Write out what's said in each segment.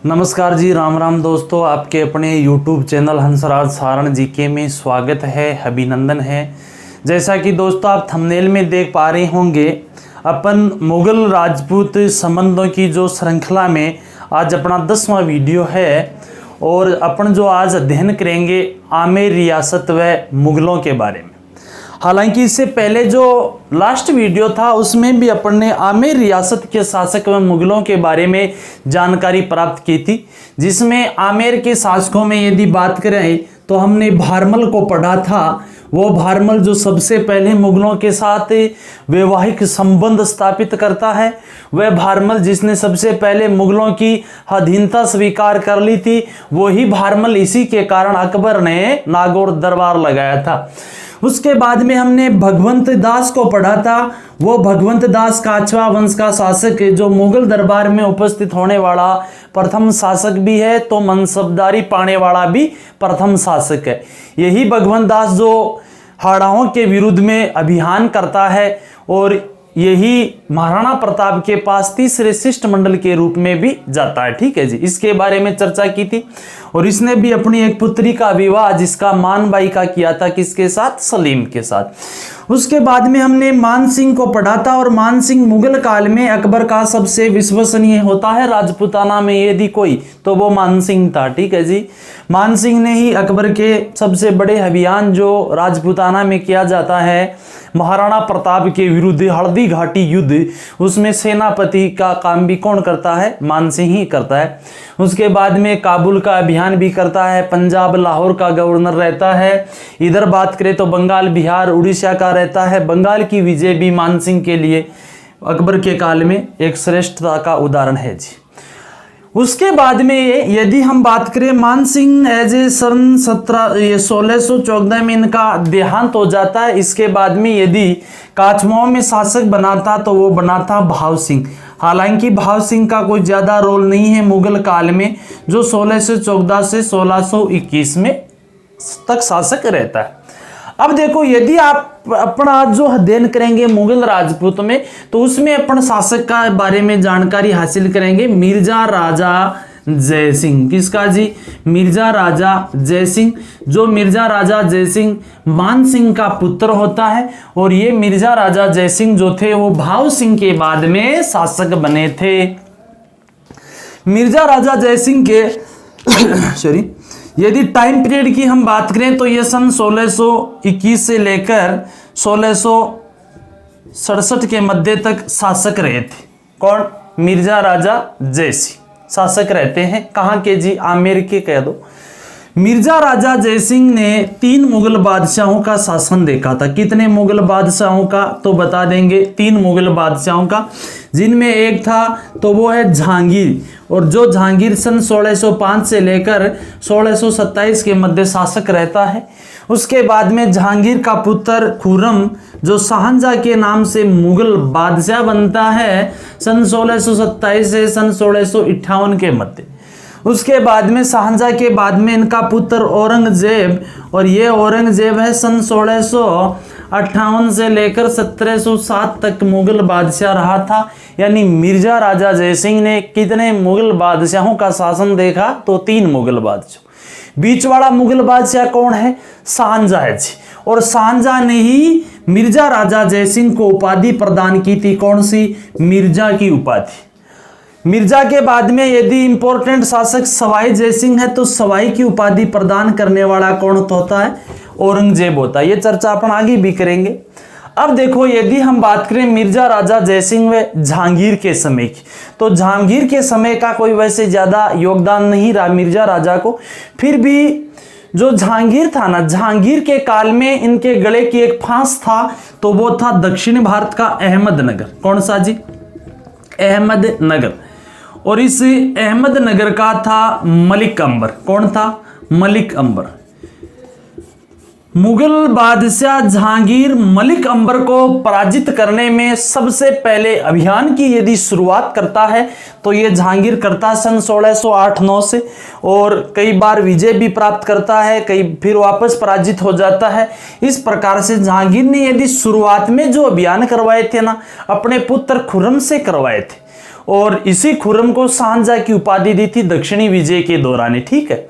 नमस्कार जी, राम राम दोस्तों। आपके अपने YouTube channel Hansraj Saran GK में स्वागत है, अभिनंदन है। जैसा कि दोस्तों आप थंबनेल में देख पा रहे होंगे, अपन मुगल राजपूत संबंधों की जो श्रृंखला में आज अपना 10वां वीडियो है और अपन जो आज अध्ययन करेंगे आमेर रियासत व मुगलों के बारे में। हालांकि इससे पहले जो लास्ट वीडियो था उसमें भी अपन ने आमेर रियासत के शासक व मुगलों के बारे में जानकारी प्राप्त की थी, जिसमें आमेर के शासकों में यदि बात करें तो हमने भारमल को पढ़ा था। वो भारमल जो सबसे पहले मुगलों के साथ वैवाहिक संबंध स्थापित करता है, वह भारमल जिसने सबसे पहले मुगलों की अधीनता स्वीकार कर ली थी, वही भारमल। इसी के कारण अकबर ने नागौर दरबार लगाया था। उसके बाद में हमने भगवंत दास को पढ़ा था। वो भगवंत दास काछवा वंश का शासक है, जो मुगल दरबार में उपस्थित होने वाला प्रथम शासक भी है, तो मनसबदारी पाने वाला भी प्रथम शासक है। यही भगवंत दास जो हाड़ाओं के विरुद्ध में अभियान करता है और यही महाराणा प्रताप के पास तीसरे शिष्टमंडल के रूप में भी जाता है। ठीक है जी, इसके बारे में चर्चा की थी। और इसने भी अपनी एक पुत्री का विवाह जिसका मान बाई का किया था, किसके साथ? सलीम के साथ। उसके बाद में हमने मान सिंह को पढ़ा था और मान सिंह मुगल काल में अकबर का सबसे विश्वसनीय होता है राजपूताना में यदि कोई, तो वो मान सिंह था। ठीक है जी, मान सिंह ने ही अकबर के सबसे बड़े अभियान जो राजपूताना में किया जाता है महाराणा प्रताप के विरुद्ध हल्दी घाटी युद्ध, उसमें सेनापति का काम भी कौन करता है? मान सिंह ही करता है। उसके बाद में काबुल का अभियान भी करता है, पंजाब लाहौर का गवर्नर रहता है। इधर बात करें तो बंगाल बिहार उड़ीसा का रहता है। बंगाल की विजय भी मान सिंह के लिए अकबर के काल में एक श्रेष्ठता का उदाहरण है जी। उसके बाद में यदि हम बात करें, मान सिंह एज ए सन 1614 में इनका देहांत हो जाता है। इसके बाद में यदि काचमाओं में शासक बना था तो वो बना था भाव सिंह। हालांकि भाव सिंह का कोई ज्यादा रोल नहीं है मुगल काल में, जो 1614 से 1621 में तक शासक रहता है। अब देखो, यदि आप अपना जो अध्ययन करेंगे मुगल राजपूत में, तो उसमें अपन शासक का बारे में जानकारी हासिल करेंगे मिर्जा राजा जय सिंह। किसका जी? मिर्जा राजा जय सिंह। जो मिर्जा राजा जय सिंह मान सिंह का पुत्र होता है और ये मिर्जा राजा जय सिंह जो थे वो भाव सिंह के बाद में शासक बने थे। मिर्जा राजा जय सिंह के सॉरी यदि टाइम पीरियड की हम बात करें तो ये सन 1621 से लेकर 1667 के मध्य तक शासक रहे थे। कौन? मिर्जा राजा जय सिंह शासक रहते हैं। कहाँ के जी? आमेर के कह दो। मिर्जा राजा जय सिंह ने 3 मुगल बादशाहों का शासन देखा था। कितने मुगल बादशाहों का? तो बता देंगे, 3 मुगल बादशाहों का, जिनमें एक था तो वो है जहांगीर। और जो जहांगीर सन 1605 से लेकर 1627 के मध्य शासक रहता है। उसके बाद में जहांगीर का पुत्र खुर्रम जो शाहजहां के नाम से मुगल बादशाह बनता है सन 1627 से सन 1658 के मध्य। उसके बाद में शाहजहां के बाद में इनका पुत्र औरंगजेब, और ये औरंगजेब है सन 1658 से लेकर 1707 तक मुगल बादशाह रहा था। यानी मिर्जा राजा जय सिंह ने कितने मुगल बादशाहों का शासन देखा? तो 3 मुगल बादशाह। बीच वाला मुगल बादशाह कौन है? शाहजहां है जी। और शाहजहां ने ही मिर्जा राजा जय सिंह को उपाधि प्रदान की थी। कौन सी? मिर्जा की उपाधि। मिर्जा के बाद में यदि इंपॉर्टेंट शासक सवाई जय सिंह है तो सवाई की उपाधि प्रदान करने वाला कौन होता है? औरंगजेब होता है। ये चर्चा अपन आगे भी करेंगे। अब देखो, यदि हम बात करें मिर्जा राजा जय सिंह व जहांगीर के समय की, तो जहांगीर के समय का कोई वैसे ज्यादा योगदान नहीं रहा मिर्जा राजा को। फिर भी जो जहांगीर था ना, जहांगीर के काल में इनके गले की एक फांस था, तो वो था दक्षिण भारत का अहमदनगर। कौन सा जी? अहमदनगर। और इस अहमदनगर का था मलिक अंबर। कौन था? मलिक अंबर। मुगल बादशाह जहांगीर मलिक अंबर को पराजित करने में सबसे पहले अभियान की यदि शुरुआत करता है तो ये जहांगीर करता है सन 1608-9 से, और कई बार विजय भी प्राप्त करता है, कई फिर वापस पराजित हो जाता है। इस प्रकार से जहांगीर ने यदि शुरुआत में जो अभियान करवाए थे ना, अपने पुत्र खुर्रम से करवाए थे, और इसी खुर्रम को शाहजहां की उपाधि दी थी दक्षिणी विजय के दौरान, ठीक है।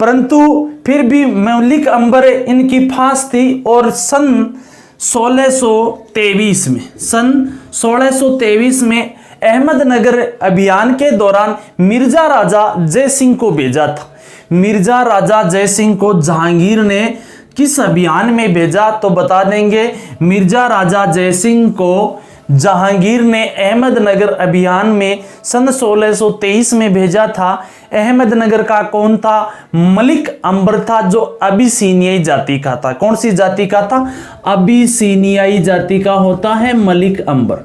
परंतु फिर भी मलिक अंबर इनकी फांस थी और सन 1623 में अहमदनगर अभियान के दौरान मिर्जा राजा जय सिंह को भेजा था। मिर्जा राजा जय सिंह को जहांगीर ने किस अभियान में भेजा तो बता देंगे। मिर्जा राजा जय सिंह को जहांगीर ने अहमदनगर अभियान में सन 1623 में भेजा था। अहमदनगर का कौन था? मलिक अंबर था, जो अबिसीनियाई जाति का था। कौन सी जाति का था? अबिसीनियाई जाति का होता है मलिक अंबर।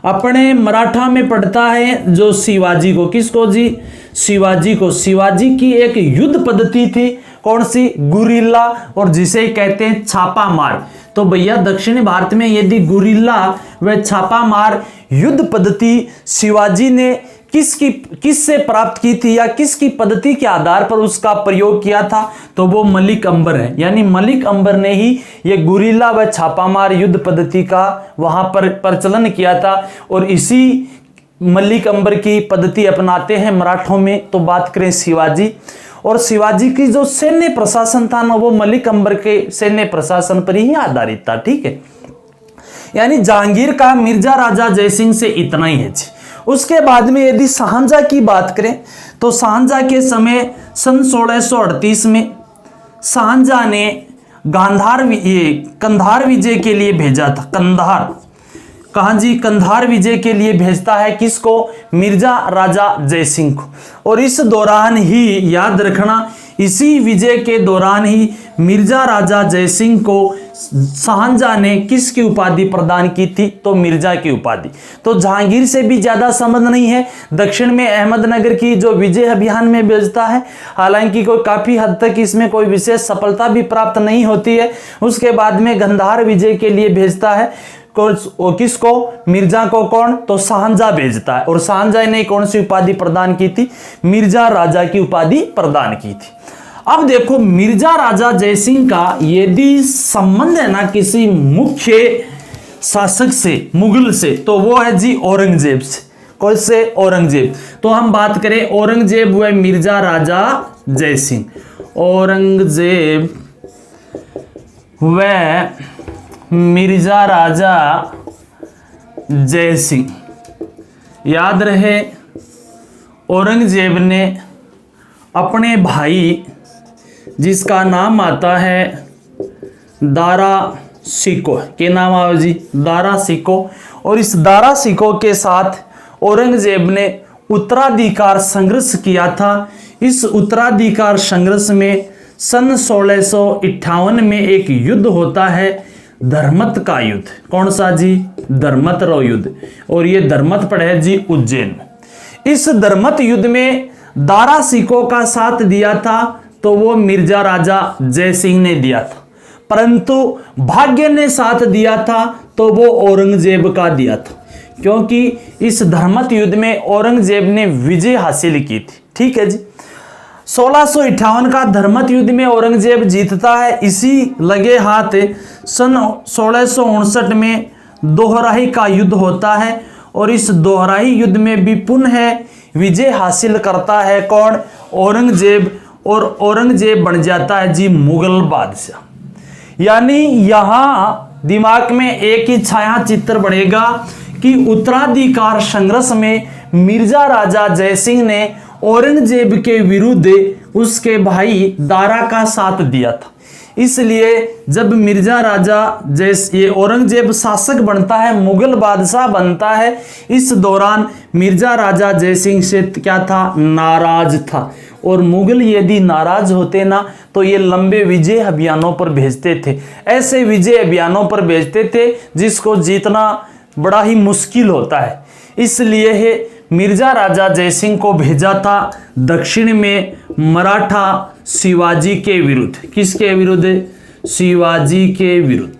अपने मराठा में पढ़ता है जो शिवाजी को, किसको जी? शिवाजी को। शिवाजी की एक युद्ध पद्धति थी, कौन सी? गुरिल्ला, और जिसे कहते हैं छापा मार। तो भैया दक्षिणी भारत में यदि गुरिल्ला व छापा मार युद्ध पद्धति शिवाजी ने किससे प्राप्त की थी, या किसकी पद्धति के आधार पर उसका प्रयोग किया था, तो वो मलिक अंबर है। यानी मलिक अंबर ने ही ये गुरिल्ला व छापामार युद्ध पद्धति का वहां पर प्रचलन किया था, और इसी मलिक अंबर की पद्धति अपनाते हैं मराठों में। तो बात करें शिवाजी, और शिवाजी की जो सैन्य प्रशासन था ना, वो मलिक अंबर के सैन्य प्रशासन पर ही आधारित था, ठीक है। यानी जहांगीर का मिर्जा राजा जय सिंह से इतना ही है जी। उसके बाद में यदि शाहजहां की बात करें तो शाहजहां के समय सन 1638 में शाहजहां ने कंधार विजय के लिए भेजा था। कंधार, कहां जी? कंधार विजय के लिए भेजता है किसको? मिर्जा राजा जय सिंह को। और इस दौरान ही याद रखना, इसी विजय के दौरान ही मिर्जा राजा जय सिंह को शाहजहां ने किसकी उपाधि प्रदान की थी? तो मिर्जा की उपाधि। तो जहांगीर से भी ज्यादा संबंध नहीं है। दक्षिण में अहमदनगर की जो विजय अभियान में भेजता है, हालांकि कोई काफी हद तक इसमें कोई विशेष सफलता भी प्राप्त नहीं होती है। उसके बाद में कंधार विजय के लिए भेजता है किसको? मिर्जा को। कौन? तो शाहजहां भेजता है। और शाहजहां ने कौन सी उपाधि प्रदान की थी? मिर्जा राजा की उपाधि प्रदान की थी। अब देखो मिर्जा राजा जय सिंह का यदि संबंध है ना किसी मुख्य शासक से, मुगल से, तो वो है जी औरंगजेब से। कौन से? औरंगजेब। तो हम बात करें औरंगजेब व मिर्जा राजा जय सिंह। औरंगजेब व मिर्जा राजा जय सिंह। याद रहे औरंगजेब ने अपने भाई, जिसका नाम आता है दारा शिको, के नाम आओ जी दारा शिको, और इस दारा शिको के साथ औरंगजेब ने उत्तराधिकार संघर्ष किया था। इस उत्तराधिकार संघर्ष में सन 1658 में एक युद्ध होता है, धर्मत का युद्ध। कौन सा जी? धर्मत रो युद्ध। और ये धर्मत पड़े जी उज्जैन। इस धर्मत युद्ध में दारा शिको का साथ दिया था तो वो मिर्जा राजा जय सिंह ने दिया था, परंतु भाग्य ने साथ दिया था तो वो औरंगजेब का दिया था, क्योंकि इस धर्मत युद्ध में औरंगजेब ने विजय हासिल की थी। ठीक है जी। 1658 का धर्मत युद्ध में औरंगजेब जीतता है। इसी लगे हाथ सन 1659 में दोहराई का युद्ध होता है, और इस दोहराई युद्ध में भी पुनः विजय हासिल करता है कौन? औरंगजेब। और औरंगजेब बन जाता है जी मुगल बादशाह। यानी यहां दिमाग में एक ही छाया चित्र बनेगा कि उत्तराधिकार संघर्ष में मिर्जा राजा जय सिंह ने औरंगजेब के विरुद्ध उसके भाई दारा का साथ दिया था। इसलिए जब मिर्जा राजा ये औरंगजेब शासक बनता है, मुगल बादशाह बनता है, इस दौरान मिर्जा राजा जय सिंह से क्या था? नाराज था। और मुगल यदि नाराज होते ना तो ये लंबे विजय अभियानों पर भेजते थे। ऐसे विजय अभियानों पर भेजते थे जिसको जीतना बड़ा ही मुश्किल होता है। इसलिए है मिर्जा राजा जय सिंह को भेजा था दक्षिण में मराठा शिवाजी के विरुद्ध। किसके विरुद्ध? शिवाजी के विरुद्ध।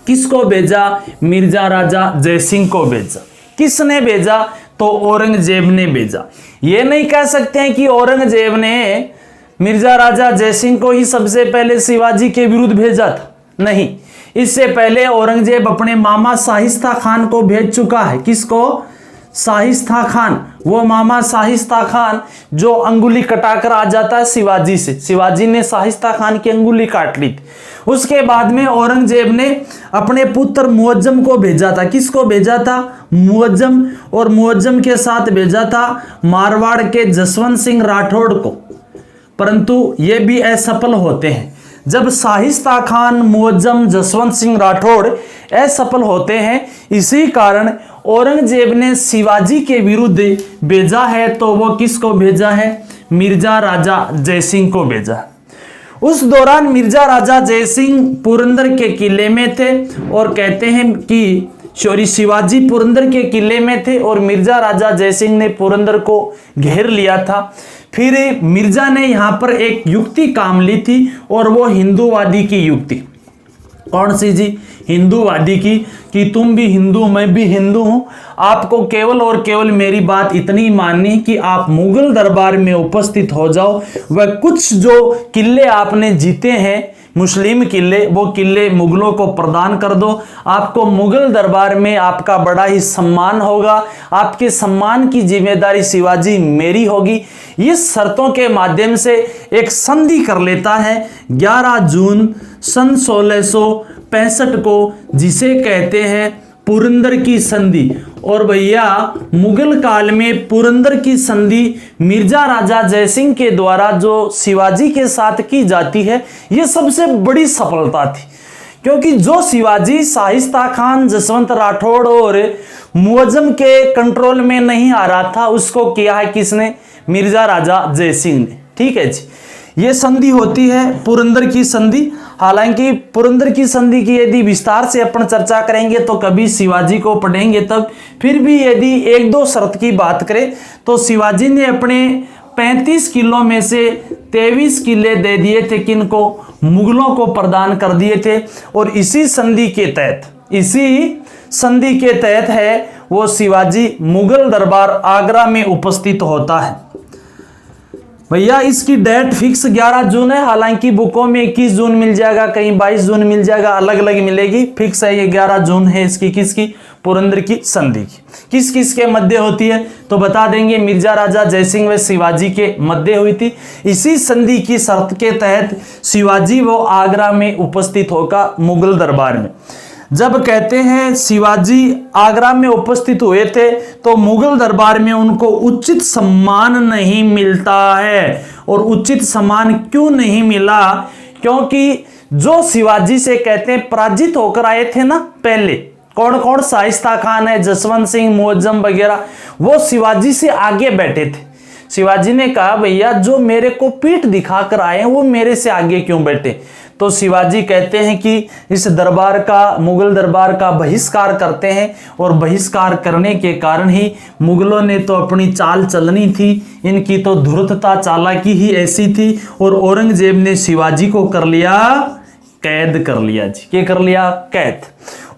किसको भेजा? मिर्जा राजा जय सिंह को भेजा। किसने भेजा? तो औरंगजेब ने भेजा। ये नहीं कह सकते हैं कि औरंगजेब ने मिर्जा राजा जय सिंह को ही सबसे पहले शिवाजी के विरुद्ध भेजा था, नहीं। इससे पहले औरंगजेब अपने मामा शाहिस्ता खान को भेज चुका है। किसको? शाहिस्ता खान, वो मामा शाहिस्ता खान जो अंगुली कटाकर आ जाता है शिवाजी से, शिवाजी ने शाहिस्ता खान की अंगुली काट ली थी। उसके बाद में औरंगजेब ने अपने पुत्र मुअज्जम को भेजा था। किसको भेजा था? मुअज्जम, और मुअज्जम के साथ भेजा था मारवाड़ के जसवंत सिंह राठौड़ को, परंतु ये भी असफल होते हैं। जब शाहिस्ता खान, मुअज्जम, जसवंत सिंह राठौड़ असफल होते हैं, इसी कारण औरंगजेब ने शिवाजी के विरुद्ध भेजा है, तो वो किसको भेजा है? मिर्जा राजा जयसिंह को भेजा। उस दौरान मिर्जा राजा जयसिंह पुरंदर के किले में थे, और कहते हैं कि शिवाजी पुरंदर के किले में थे और मिर्जा राजा जयसिंह ने पुरंदर को घेर लिया था। फिर मिर्जा ने यहाँ पर एक युक्ति काम ली थी, और वो हिंदूवादी की युक्ति। कौन सी जी? हिंदूवादी की, कि तुम भी हिंदू, मैं भी हिंदू हूं, आपको केवल और केवल मेरी बात इतनी माननी कि आप मुगल दरबार में उपस्थित हो जाओ, वह कुछ जो किले आपने जीते हैं मुस्लिम किले, वो किले मुगलों को प्रदान कर दो। आपको मुगल दरबार में आपका बड़ा ही सम्मान होगा, आपके सम्मान की जिम्मेदारी शिवाजी मेरी होगी। इस शर्तों के माध्यम से एक संधि कर लेता है 11 जून सन 1665 को, जिसे कहते हैं पुरंदर की संधि। और भैया मुगल काल में पुरंदर की संधि मिर्जा राजा जयसिंह के द्वारा जो शिवाजी के साथ की जाती है, यह सबसे बड़ी सफलता थी, क्योंकि जो शिवाजी शाहिस्ता खान, जसवंत राठौड़ और मुअज्जम के कंट्रोल में नहीं आ रहा था, उसको किया है किसने? मिर्जा राजा जयसिंह ने। ठीक है जी, ये संधि होती है पुरंदर की संधि। हालांकि पुरंदर की संधि की यदि विस्तार से अपन चर्चा करेंगे तो कभी शिवाजी को पढ़ेंगे तब। फिर भी यदि एक दो शर्त की बात करें तो शिवाजी ने अपने 35 किलों में से 23 किले दे दिए थे, किनको? मुगलों को प्रदान कर दिए थे। और इसी संधि के तहत है वो शिवाजी मुगल दरबार आगरा में उपस्थित होता है। भैया इसकी डेट फिक्स 11 जून है, हालांकि बुकों में 21 जून मिल जाएगा, कहीं 22 जून मिल जाएगा, अलग अलग मिलेगी। फिक्स है ये 11 जून है इसकी। किसकी? पुरंदर की संधि की। किस किस के मध्य होती है तो बता देंगे, मिर्जा राजा जयसिंह व शिवाजी के मध्य हुई थी। इसी संधि की शर्त के तहत शिवाजी वो आगरा में उपस्थित होगा मुगल दरबार में। जब कहते हैं शिवाजी आगरा में उपस्थित हुए थे तो मुगल दरबार में उनको उचित सम्मान नहीं मिलता है। और उचित सम्मान क्यों नहीं मिला? क्योंकि जो शिवाजी से कहते हैं पराजित होकर आए थे ना पहले, कौन कौन? शाहिस्ता खान है, जसवंत सिंह, मुअज्जम वगैरह, वो शिवाजी से आगे बैठे थे। शिवाजी ने कहा भैया जो मेरे को पीठ दिखाकर आए हैं वो मेरे से आगे क्यों बैठे? तो शिवाजी कहते हैं कि इस दरबार का, मुगल दरबार का बहिष्कार करते हैं, और बहिष्कार करने के कारण ही मुगलों ने तो अपनी चाल चलनी थी, इनकी तो धूर्तता चालाकी ही ऐसी थी, और औरंगजेब ने शिवाजी को कर लिया कैद कर लिया जी। क्या कर लिया? कैद।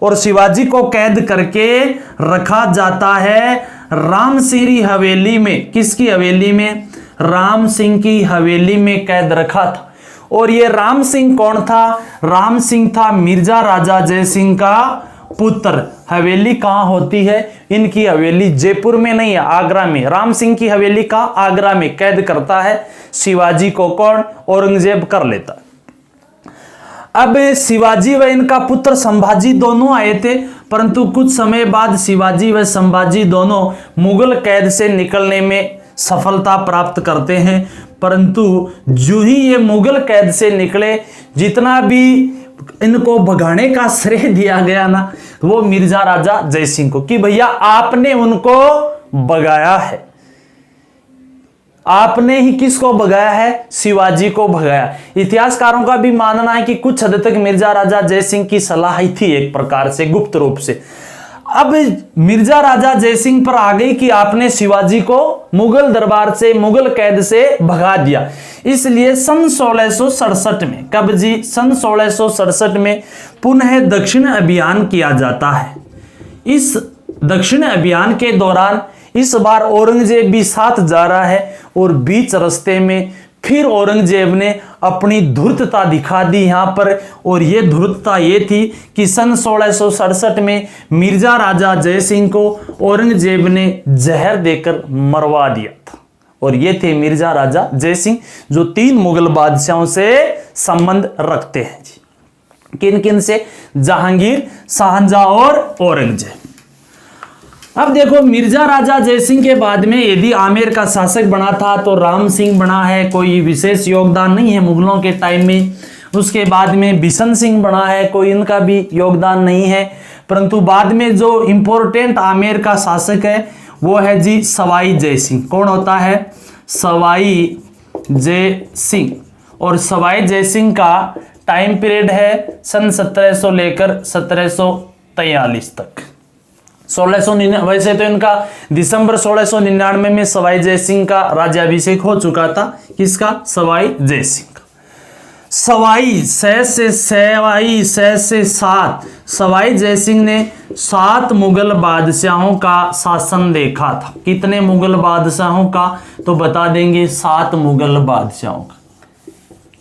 और शिवाजी को कैद करके रखा जाता है राम सिंह हवेली में। किसकी हवेली में? राम सिंह की हवेली में कैद रखा था। और ये राम सिंह कौन था? राम सिंह था मिर्जा राजा जयसिंह का पुत्र। हवेली कहां होती है? इनकी हवेली जयपुर में नहीं है, आगरा में। राम सिंह की हवेली का आगरा में। कैद करता है शिवाजी को कौन? औरंगजेब कर लेता। अब शिवाजी व इनका पुत्र संभाजी दोनों आए थे, परंतु कुछ समय बाद शिवाजी व संभाजी दोनों मुगल कैद से निकलने में सफलता प्राप्त करते हैं। परंतु जो ही ये मुगल कैद से निकले, जितना भी इनको भगाने का श्रेय दिया गया ना, वो मिर्जा राजा जयसिंह को, कि भैया आपने उनको भगाया है। आपने ही किसको भगाया है? शिवाजी को भगाया। इतिहासकारों का भी मानना है कि कुछ हद तक मिर्जा राजा जयसिंह की सलाह ही थी, एक प्रकार से गुप्त रूप से। अब मिर्जा राजा जयसिंह पर आ गई कि आपने शिवाजी को मुगल दरबार से, मुगल कैद से भगा दिया। इसलिए सन 1667 में, कब जी? सन 1667 में पुनः दक्षिण अभियान किया जाता है। इस दक्षिण अभियान के दौरान इस बार औरंगजेब भी साथ जा रहा है, और बीच रास्ते में फिर औरंगजेब ने अपनी धूर्तता दिखा दी यहाँ पर, और ये धूर्तता ये थी कि सन 1667 में मिर्जा राजा जयसिंह को औरंगजेब ने जहर देकर मरवा दिया था। और ये थे मिर्जा राजा जयसिंह, जो 3 मुगल बादशाहों से संबंध रखते हैं जी। किन किन से? जहांगीर, शाहजहां और औरंगजेब। अब देखो, मिर्जा राजा जयसिंह के बाद में यदि आमेर का शासक बना था तो राम सिंह बना है, कोई विशेष योगदान नहीं है मुगलों के टाइम में। उसके बाद में बिशन सिंह बना है, कोई इनका भी योगदान नहीं है। परंतु बाद में जो इंपॉर्टेंट आमेर का शासक है वो है जी सवाई जय सिंह। कौन होता है? सवाई जय सिंह। और सवाई जय सिंह का टाइम पीरियड है सन 1700 लेकर 1743 तक। 1699, वैसे तो इनका दिसंबर 1699 में सवाई जय सिंह का राज्याभिषेक हो चुका था। किसका? सवाई जय सिंह का। सवाई से 7 सवाई जय सिंह ने 7 मुगल बादशाहों का शासन देखा था। कितने मुगल बादशाहों का? तो बता देंगे 7 मुगल बादशाहों का।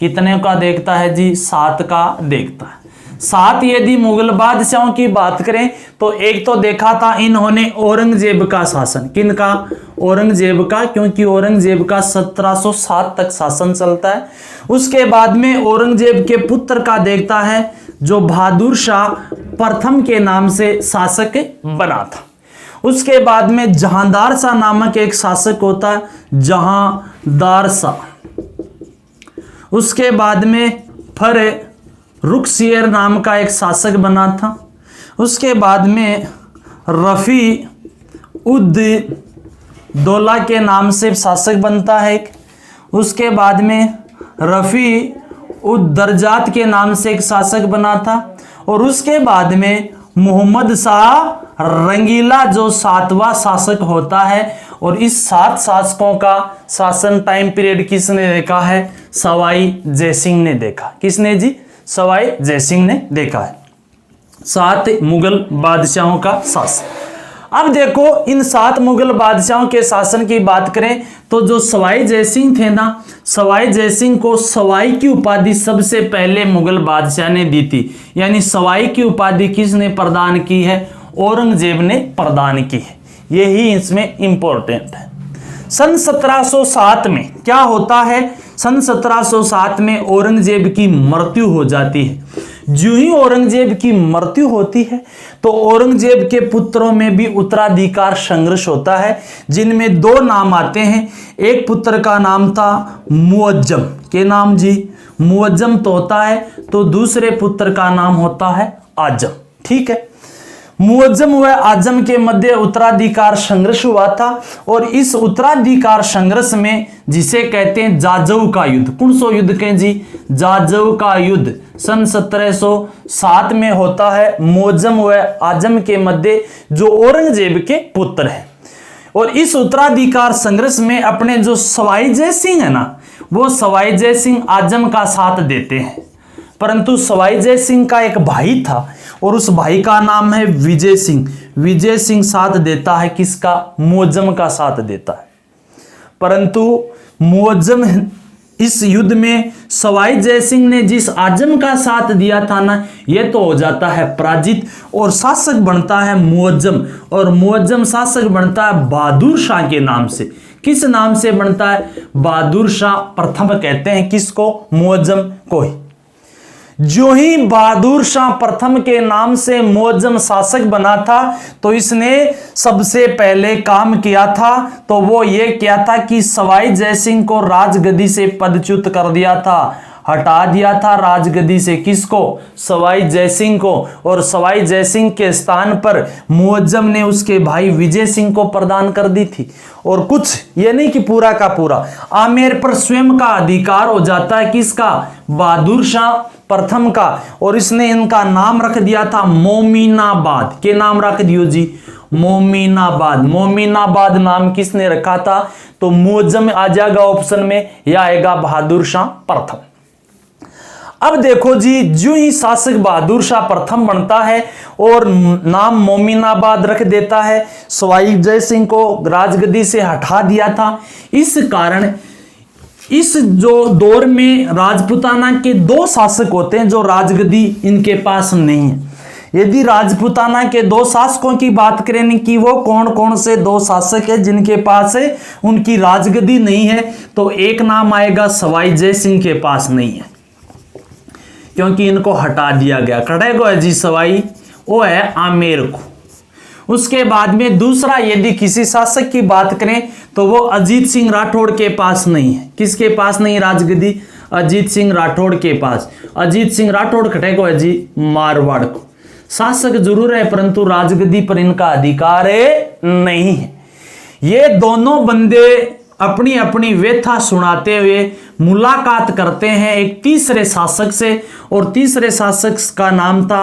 कितने का देखता है जी? 7 का देखता है। 7 यदि मुगल बादशाहों की बात करें तो एक तो देखा था इन्होंने औरंगजेब का शासन। किन का? औरंगजेब का, क्योंकि औरंगजेब का 1707 तक शासन चलता है। उसके बाद में औरंगजेब के पुत्र का देखता है, जो बहादुर शाह प्रथम के नाम से शासक बना था। उसके बाद में जहांदार शाह नामक एक शासक होता है, जहांदार शाह। उसके बाद में फिर रुखसियर नाम का एक शासक बना था। उसके बाद में रफ़ी उद दौला के नाम से शासक बनता है एक। उसके बाद में रफ़ी उद दरजात के नाम से एक शासक बना था। और उसके बाद में मोहम्मद शाह रंगीला जो 7वां शासक होता है। और इस 7 शासकों का शासन टाइम पीरियड किसने देखा है? सवाई जय सिंह ने देखा। किसने जी? सवाई जय सिंह ने देखा है 7 मुगल बादशाहों का शासन। अब देखो, इन 7 मुगल बादशाहों के शासन की बात करें तो जो सवाई जय सिंह थे ना, सवाई जय सिंह को सवाई की उपाधि सबसे पहले मुगल बादशाह ने दी थी। यानी सवाई की उपाधि किसने प्रदान की है? औरंगजेब ने प्रदान की है। यही इसमें इंपॉर्टेंट है। सन 1707 में क्या होता है? सन 1707 में औरंगजेब की मृत्यु हो जाती है। जो ही औरंगजेब की मृत्यु होती है तो औरंगजेब के पुत्रों में भी उत्तराधिकार संघर्ष होता है, जिनमें 2 नाम आते हैं। एक पुत्र का नाम था मुअज्जम। के नाम जी? मुअज्जम तो होता है, तो दूसरे पुत्र का नाम होता है आजम। ठीक है। मुअज्जम व आजम के मध्य उत्तराधिकार संघर्ष हुआ था। और इस उत्तराधिकार संघर्ष में जिसे कहते हैं जाजऊ का युद्ध। कौन सा युद्ध कहें जी? जाजऊ का युद्ध सन 1707 में होता है मुअज्जम व आजम के मध्य, जो औरंगजेब के पुत्र हैं। और इस उत्तराधिकार संघर्ष में अपने जो सवाई जय सिंह है ना, वो सवाई जय सिंह आजम का साथ देते हैं। परंतु सवाई जय सिंह का एक भाई था और उस भाई का नाम है विजय सिंह। विजय सिंह साथ देता है किसका? मुअज्जम का साथ देता है। परंतु मुअज्जम इस युद्ध में सवाई जय सिंह ने जिस आजम का साथ दिया था ना, यह तो हो जाता है पराजित और शासक बनता है मुअज्जम। और मुअज्जम शासक बनता है बहादुर शाह के नाम से। किस नाम से बनता है? बहादुर शाह प्रथम कहते हैं किसको? मुअज्जम को ही। जो ही बहादुर शाह प्रथम के नाम से मुअज्जम शासक बना था तो इसने सबसे पहले काम किया था तो वो ये किया था कि सवाई जय सिंह को राजगद्दी से पदच्युत कर दिया था, हटा दिया था राजगद्दी से। किसको? सवाई जय सिंह को। और सवाई जय सिंह के स्थान पर मुअज्जम ने उसके भाई विजय सिंह को प्रदान कर दी थी। और कुछ ये नहीं कि पूरा का पूरा आमेर पर स्वयं का अधिकार हो जाता है किसका? बहादुर शाह प्रथम का। और इसने इनका नाम रख दिया था मोमिनाबाद। के नाम रख दियो जी? मोमिनाबाद। मोमिनाबाद नाम किसने रखा था? तो मुअज्जम आ जाएगा ऑप्शन में, या आएगा बहादुर शाह प्रथम। अब देखो जी, जो ही शासक बहादुर शाह प्रथम बनता है और नाम मोमिनाबाद रख देता है, सवाई जय सिंह को राजगद्दी से हटा दिया था। इस कारण इस जो दौर में राजपूताना के दो शासक होते हैं जो राजगद्दी इनके पास नहीं है। यदि राजपूताना के दो शासकों की बात करें कि वो कौन कौन से दो शासक है जिनके पास है उनकी राजगद्दी नहीं है, तो एक नाम आएगा सवाई जय सिंह के पास नहीं है, क्योंकि इनको हटा दिया गया। कड़े को है जी सवाई, वो है आमेर को। उसके बाद में दूसरा यदि किसी शासक की बात करें तो वो अजीत सिंह राठौड़ के पास नहीं है। किसके पास नहीं राजगद्दी? अजीत सिंह राठौड़ के पास। अजीत सिंह राठौड़ खटे को है जी मारवाड़ को। शासक जरूर है परंतु राजगद्दी पर इनका अधिकार नहीं है। ये दोनों बंदे अपनी अपनी व्यथा सुनाते हुए मुलाकात करते हैं एक तीसरे शासक से, और तीसरे शासक का नाम था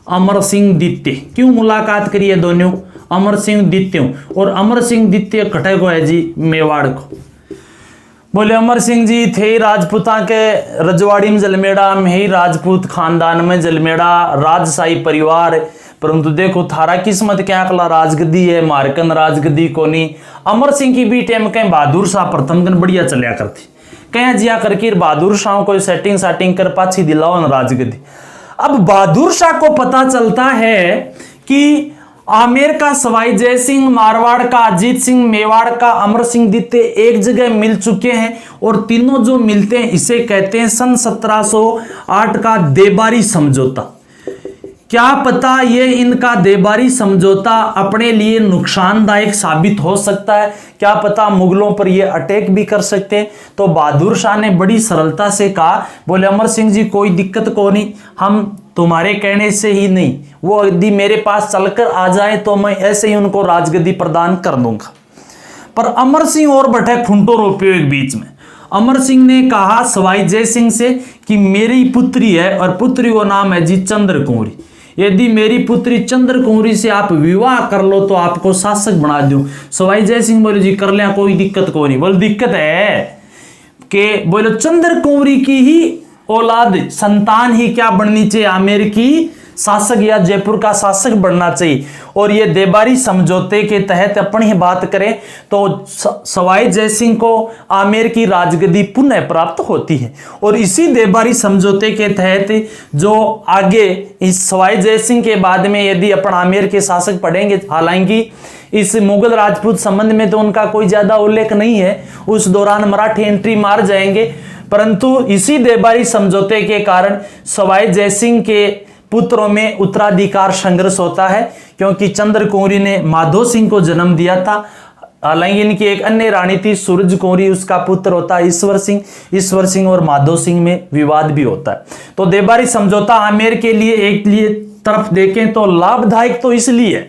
अमर सिंह द्वितीय। क्यों मुलाकात करी है दोनों? अमर सिंह द्वितीय, और अमर सिंह द्वितीय खटे को है जी मेवाड़ को। बोले अमर सिंह जी थे राजपूता के रजवाड़ी में जलमेड़ा में ही राजपूत खानदान में जलमेड़ा राजशाही परिवार, परंतु देखो थारा किस्मत क्या कला राजगद्दी है, मारकन राजगद्दी को नहीं। अमर सिंह की भी टाइम कहीं बहादुर शाह प्रथम दिन बढ़िया चलिया करती, कहीं जिया करके बहादुर शाह को सेटिंग कर पाछी दिलाओ न राजगद्दी। अब बहादुर शाह को पता चलता है कि आमेर का सवाई जय सिंह, मारवाड़ का अजीत सिंह, मेवाड़ का अमर सिंह द्वितीय एक जगह मिल चुके हैं, और तीनों जो मिलते हैं इसे कहते हैं सन 1708 का देबारी समझौता। क्या पता ये इनका देबारी समझौता अपने लिए नुकसानदायक साबित हो सकता है, क्या पता मुगलों पर ये अटैक भी कर सकते हैं। तो बहादुर शाह ने बड़ी सरलता से कहा, बोले अमर सिंह जी कोई दिक्कत को नहीं, हम तुम्हारे कहने से ही नहीं, वो यदि मेरे पास चलकर आ जाए तो मैं ऐसे ही उनको राजगद्दी प्रदान कर दूंगा। पर अमर सिंह और बैठे खुंटो रोपियो एक बीच में। अमर सिंह ने कहा सवाई जय सिंह से कि मेरी पुत्री है और पुत्री को नाम है जी चंद्र कुंवरी, यदि मेरी पुत्री चंद्र कुंवरी से आप विवाह कर लो तो आपको शासक बना दूं। सवाई जय सिंह बोले जी कर लिया, कोई दिक्कत को नहीं। बोले दिक्कत है कि बोले चंद्र कुंवरी की ही औलाद संतान ही क्या बननी चाहिए, आमेर की शासक या जयपुर का शासक बनना चाहिए। और ये देबारी समझौते के तहत अपनी बात करें तो सवाई जय सिंह को आमेर की राजगद्दी पुनः प्राप्त होती है। और इसी देबारी समझौते के तहत जो आगे इस सवाई जय सिंह के बाद में यदि अपन आमेर के शासक पढ़ेंगे, हालांकि इस मुगल राजपूत संबंध में तो उनका कोई ज्यादा उल्लेख नहीं है, उस दौरान मराठी एंट्री मार जाएंगे, परंतु इसी देबारी समझौते के कारण सवाई जय सिंह के पुत्रों में उत्तराधिकार संघर्ष होता है, क्योंकि चंद्र कुंवरी ने माधो सिंह को जन्म दिया था। हालांकि इनकी एक अन्य रानी थी सूरज कुंवरी, उसका पुत्र होता है ईश्वर सिंह। ईश्वर सिंह और माधो सिंह में विवाद भी होता है। तो देबारी समझौता आमेर के लिए एक लिए तरफ देखें तो लाभदायक तो इसलिए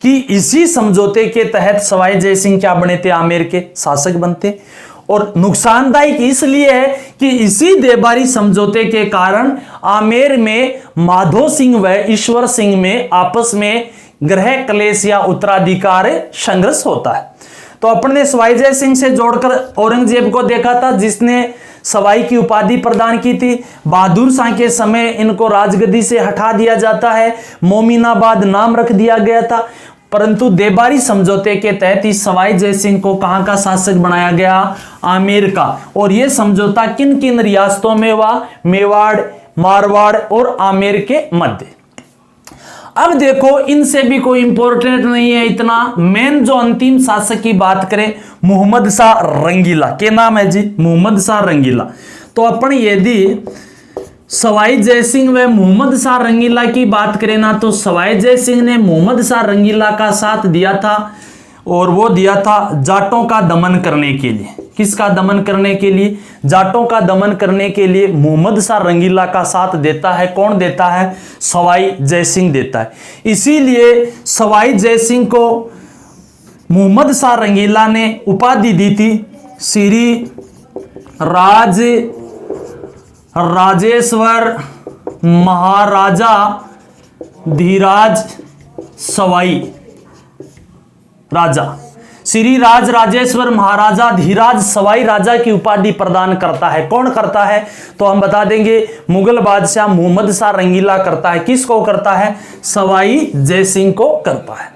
कि इसी समझौते के तहत सवाई जय सिंह क्या बने थे, आमेर के शासक बनते, और नुकसानदायक इसलिए है कि इसी देबारी समझौते के कारण आमेर में माधो सिंह व ईश्वर सिंह में आपस में ग्रह क्लेश या उत्तराधिकार संघर्ष होता है। तो अपन ने सवाई जय सिंह से जोड़कर औरंगजेब को देखा था, जिसने सवाई की उपाधि प्रदान की थी। बहादुर शाह के समय इनको राजगद्दी से हटा दिया जाता है, मोमिनाबाद नाम रख दिया गया था, परंतु देबारी समझौते के तहत ही सवाई जय सिंह को कहां का शासक बनाया गया, आमेर का। और यह समझौता किन किन रियासतों में हुआ, मेवाड़, मारवाड़ और आमेर के मध्य। अब देखो इनसे भी कोई इंपॉर्टेंट नहीं है इतना, मेन जो अंतिम शासक की बात करें मोहम्मद शाह रंगीला, के नाम है जी मोहम्मद शाह रंगीला। तो अपन यदि सवाई जय सिंह व मोहम्मद शाह रंगीला की बात करें ना, तो सवाई जय सिंह ने मोहम्मद शाह रंगीला का साथ दिया था, और वो दिया था जाटों का दमन करने के लिए। किसका दमन करने के लिए? जाटों का दमन करने के लिए मोहम्मद शाह रंगीला का साथ देता है। कौन देता है? सवाई जय सिंह देता है। इसीलिए सवाई जय सिंह को मोहम्मद शाह रंगीला ने उपाधि दी थी श्री राजेश्वर महाराजा धीराज सवाई राजा। श्री राजेश्वर महाराजा धीराज सवाई राजा की उपाधि प्रदान करता है। कौन करता है? तो हम बता देंगे, मुगल बादशाह मोहम्मद शाह रंगीला करता है। किसको करता है? सवाई जय सिंह को करता है।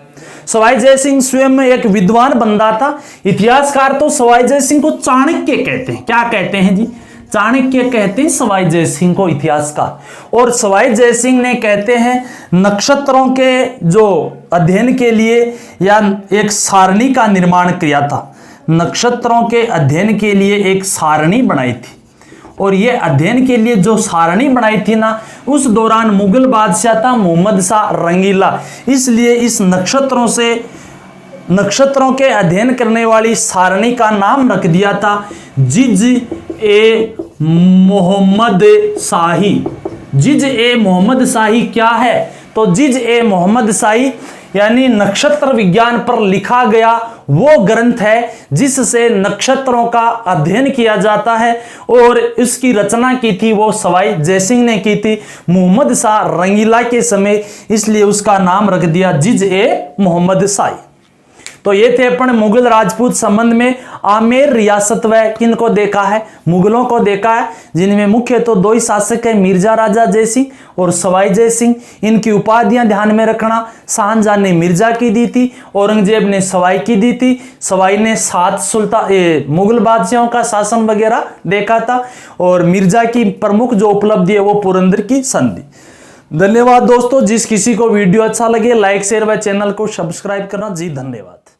सवाई जय सिंह स्वयं एक विद्वान बंदा था। इतिहासकार तो सवाई जय सिंह को चाणक्य कहते हैं। क्या कहते हैं जी? चाणक्य कहते हैं सवाई जय सिंह को इतिहासकार। और सवाई जय सिंह ने कहते हैं नक्षत्रों के जो अध्ययन के लिए या एक सारणी का निर्माण किया था। नक्षत्रों के अध्ययन के लिए एक सारणी बनाई थी। और ये अध्ययन के लिए जो सारणी बनाई थी ना, उस दौरान मुगल बादशाह था मोहम्मद शाह रंगीला। इसलिए इस नक्षत्रों के अध्ययन करने वाली सारणी का नाम रख दिया था जिज ए मोहम्मद शाही। जिज ए मोहम्मद शाही क्या है? तो जिज ए मोहम्मद शाही यानी नक्षत्र विज्ञान पर लिखा गया वो ग्रंथ है जिससे नक्षत्रों का अध्ययन किया जाता है। और इसकी रचना की थी वो सवाई जय सिंह ने की थी मोहम्मद शाह रंगीला के समय, इसलिए उसका नाम रख दिया जिज ए मोहम्मद शाही। तो ये थे अपन मुगल राजपूत संबंध में। आमेर रियासत व किनको देखा है? मुगलों को देखा है, जिनमें मुख्य तो दो ही शासक है, मिर्जा राजा जय सिंह और सवाई जय सिंह। इनकी उपाधियां ध्यान में रखना। शाहजहां ने मिर्जा की दी थी, औरंगजेब ने सवाई की दी थी। सवाई ने 7 मुगल बादशाहों का शासन वगैरह देखा था, और मिर्जा की प्रमुख जो उपलब्धि है वो पुरंदर की संधि। धन्यवाद दोस्तों। जिस किसी को वीडियो अच्छा लगे लाइक शेयर व चैनल को सब्सक्राइब करना जी। धन्यवाद।